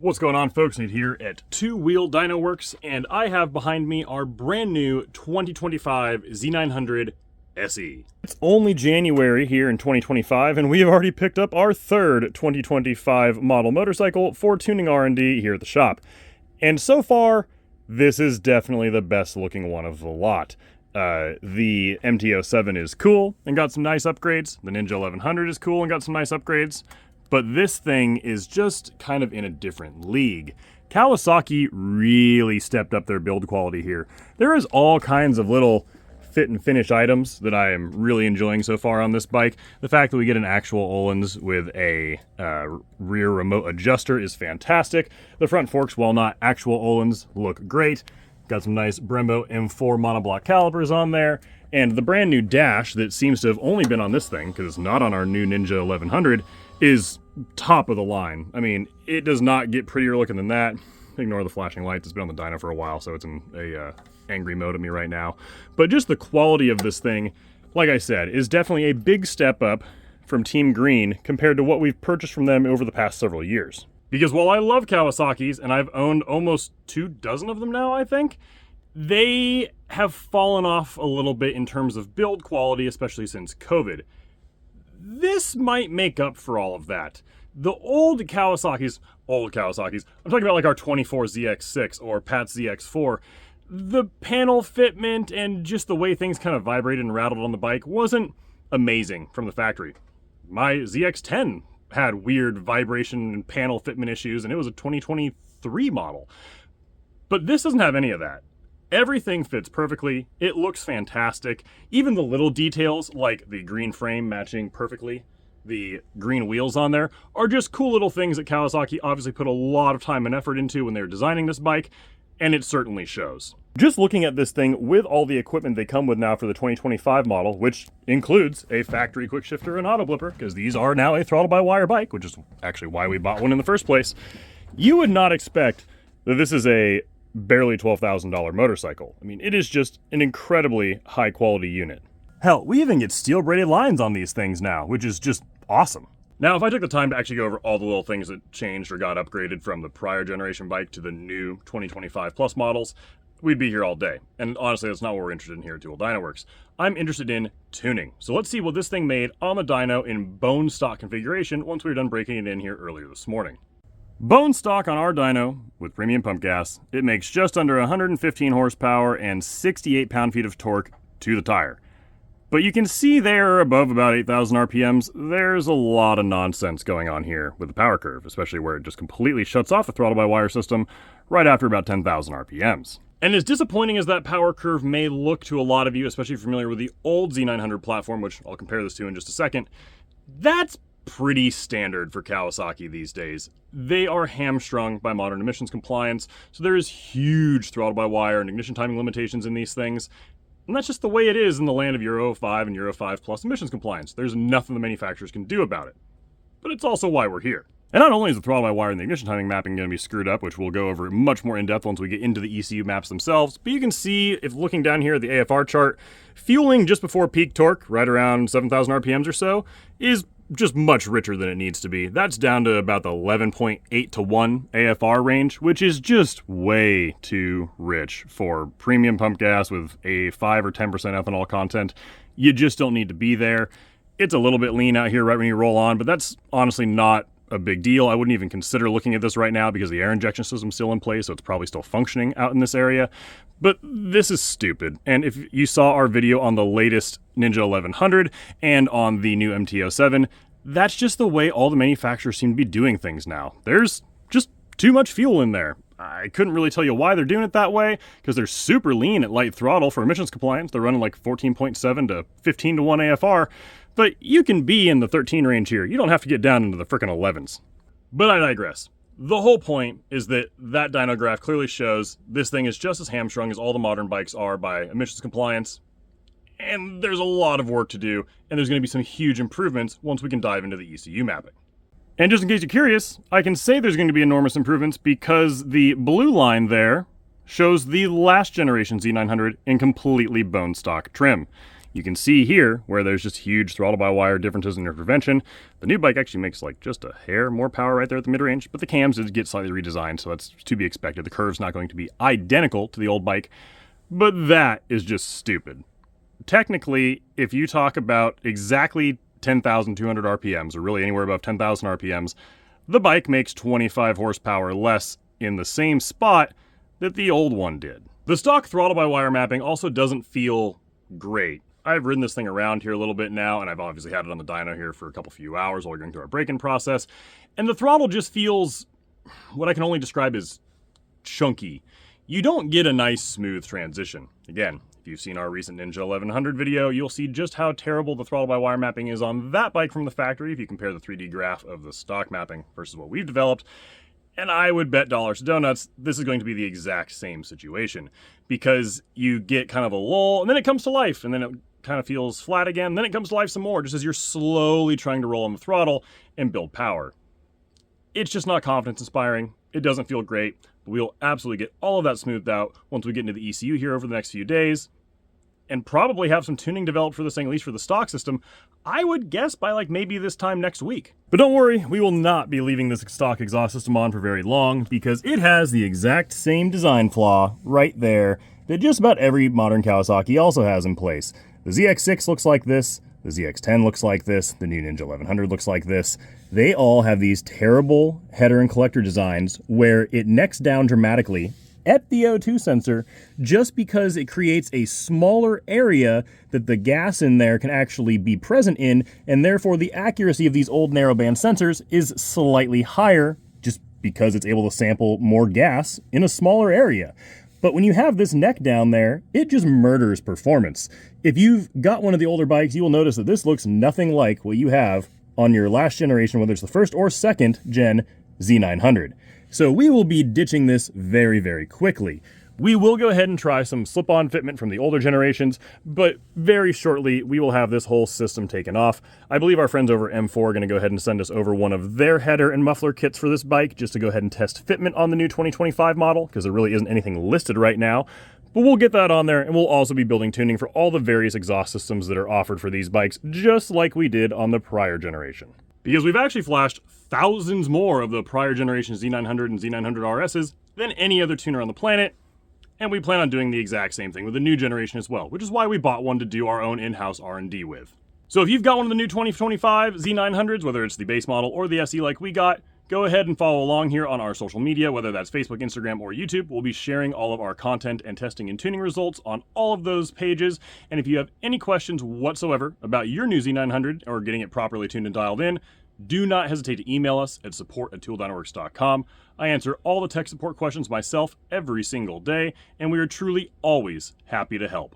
What's going on, folks? Nate here at Two Wheel Dyno Works, and I have behind me our brand new 2025 Z900 SE. It's only January here in 2025, and we have already picked up our third 2025 model motorcycle for tuning R&D here at the shop. And so far, this is definitely the best looking one of the lot. The MT-07 is cool and got some nice upgrades. The Ninja 1100 is cool and got some nice upgrades. But this thing is just kind of in a different league. Kawasaki really stepped up their build quality here. There is all kinds of little fit and finish items that I am really enjoying so far on this bike. The fact that we get an actual Öhlins with a rear remote adjuster is fantastic. The front forks, while not actual Öhlins, look great. Got some nice Brembo M4 monoblock calipers on there. And the brand new dash that seems to have only been on this thing, because it's not on our new Ninja 1100, is top of the line. I mean, it does not get prettier looking than that. Ignore the flashing lights. It's been on the dyno for a while, so it's in a angry mode at me right now. But just the quality of this thing, like I said, is definitely a big step up from Team Green compared to what we've purchased from them over the past several years. Because while I love Kawasaki's, and I've owned almost 24 of them now, I think, they have fallen off a little bit in terms of build quality, especially since COVID. This might make up for all of that. The old Kawasaki's, I'm talking about like our 24 ZX6 or Pat ZX4, the panel fitment and just the way things kind of vibrated and rattled on the bike wasn't amazing from the factory. My ZX10 had weird vibration and panel fitment issues, and it was a 2023 model. But this doesn't have any of that. Everything fits perfectly. It looks fantastic. Even the little details, like the green frame matching perfectly the green wheels on there, are just cool little things that Kawasaki obviously put a lot of time and effort into when they were designing this bike, and it certainly shows. Just looking at this thing with all the equipment they come with now for the 2025 model, which includes a factory quick shifter and auto blipper, because these are now a throttle-by-wire bike, which is actually why we bought one in the first place, you would not expect that this is a barely $12,000 motorcycle. I mean, it is just an incredibly high-quality unit. Hell, we even get steel-braided lines on these things now, which is just awesome. Now, if I took the time to actually go over all the little things that changed or got upgraded from the prior generation bike to the new 2025 Plus models, we'd be here all day. And honestly, that's not what we're interested in here at Two Wheel Dyno Works. I'm interested in tuning. So let's see what this thing made on the dyno in bone stock configuration once we were done breaking it in here earlier this morning. Bone stock on our dyno with premium pump gas, it makes just under 115 horsepower and 68 pound-feet of torque to the tire. But you can see there above about 8,000 RPMs, there's a lot of nonsense going on here with the power curve, especially where it just completely shuts off the throttle-by-wire system right after about 10,000 RPMs. And as disappointing as that power curve may look to a lot of you, especially if you're familiar with the old Z900 platform, which I'll compare this to in just a second, that's pretty standard for Kawasaki these days. They are hamstrung by modern emissions compliance, so there is huge throttle-by-wire and ignition timing limitations in these things. And that's just the way it is in the land of Euro 5 and Euro 5 Plus emissions compliance. There's nothing the manufacturers can do about it. But it's also why we're here. And not only is the throttle-by-wire and the ignition timing mapping going to be screwed up, which we'll go over much more in depth once we get into the ECU maps themselves, but you can see, if looking down here at the AFR chart, fueling just before peak torque, right around 7,000 RPMs or so, is just much richer than it needs to be. That's down to about the 11.8 to 1 AFR range, which is just way too rich for premium pump gas with a 5 or 10% ethanol content. You just don't need to be there. It's a little bit lean out here right when you roll on, but that's honestly not a big deal. I wouldn't even consider looking at this right now because the air injection system's still in place, so it's probably still functioning out in this area. But this is stupid. And if you saw our video on the latest Ninja 1100 and on the new MT-07, that's just the way all the manufacturers seem to be doing things now. There's just too much fuel in there. I couldn't really tell you why they're doing it that way, because they're super lean at light throttle for emissions compliance. They're running like 14.7 to 15 to 1 AFR, but you can be in the 13 range here. You don't have to get down into the frickin' 11s. But I digress. The whole point is that dyno graph clearly shows this thing is just as hamstrung as all the modern bikes are by emissions compliance, and there's a lot of work to do, and there's going to be some huge improvements once we can dive into the ECU mapping. And just in case you're curious, I can say there's going to be enormous improvements because the blue line there shows the last generation Z900 in completely bone stock trim. You can see here where there's just huge throttle-by-wire differences in their prevention. The new bike actually makes like just a hair more power right there at the mid-range, but the cams did get slightly redesigned, so that's to be expected. The curve's not going to be identical to the old bike, but that is just stupid. Technically, if you talk about exactly 10,200 RPMs, or really anywhere above 10,000 RPMs, the bike makes 25 horsepower less in the same spot that the old one did. The stock throttle-by-wire mapping also doesn't feel great. I've ridden this thing around here a little bit now, and I've obviously had it on the dyno here for a few hours while we're going through our break-in process, and the throttle just feels what I can only describe as chunky. You don't get a nice smooth transition. Again, if you've seen our recent Ninja 1100 video, you'll see just how terrible the throttle-by-wire mapping is on that bike from the factory if you compare the 3D graph of the stock mapping versus what we've developed. And I would bet dollars to donuts this is going to be the exact same situation, because you get kind of a lull, and then it comes to life, and then it kind of feels flat again, then it comes to life some more, just as you're slowly trying to roll on the throttle and build power. It's just not confidence-inspiring. It doesn't feel great, but we'll absolutely get all of that smoothed out once we get into the ECU here over the next few days, and probably have some tuning developed for this thing, at least for the stock system, I would guess by like maybe this time next week. But don't worry, we will not be leaving this stock exhaust system on for very long, because it has the exact same design flaw right there that just about every modern Kawasaki also has in place. The ZX6 looks like this, the ZX10 looks like this, the new Ninja 1100 looks like this. They all have these terrible header and collector designs where it necks down dramatically at the O2 sensor just because it creates a smaller area that the gas in there can actually be present in, and therefore the accuracy of these old narrowband sensors is slightly higher just because it's able to sample more gas in a smaller area. But when you have this neck down there, it just murders performance. If you've got one of the older bikes, you will notice that this looks nothing like what you have on your last generation, whether it's the first or second gen Z900. So we will be ditching this very, very quickly. We will go ahead and try some slip-on fitment from the older generations, but very shortly we will have this whole system taken off. I believe our friends over at M4 are going to go ahead and send us over one of their header and muffler kits for this bike just to go ahead and test fitment on the new 2025 model, because there really isn't anything listed right now. But we'll get that on there, and we'll also be building tuning for all the various exhaust systems that are offered for these bikes, just like we did on the prior generation. Because we've actually flashed thousands more of the prior generation Z900 and Z900 RSs than any other tuner on the planet, and we plan on doing the exact same thing with the new generation as well, which is why we bought one to do our own in-house R&D with. So if you've got one of the new 2025 Z900s, whether it's the base model or the SE like we got, go ahead and follow along here on our social media, whether that's Facebook, Instagram, or YouTube. We'll be sharing all of our content and testing and tuning results on all of those pages. And if you have any questions whatsoever about your new Z900 or getting it properly tuned and dialed in, do not hesitate to email us at support@tooldynoworks.com. I answer all the tech support questions myself every single day, and we are truly always happy to help.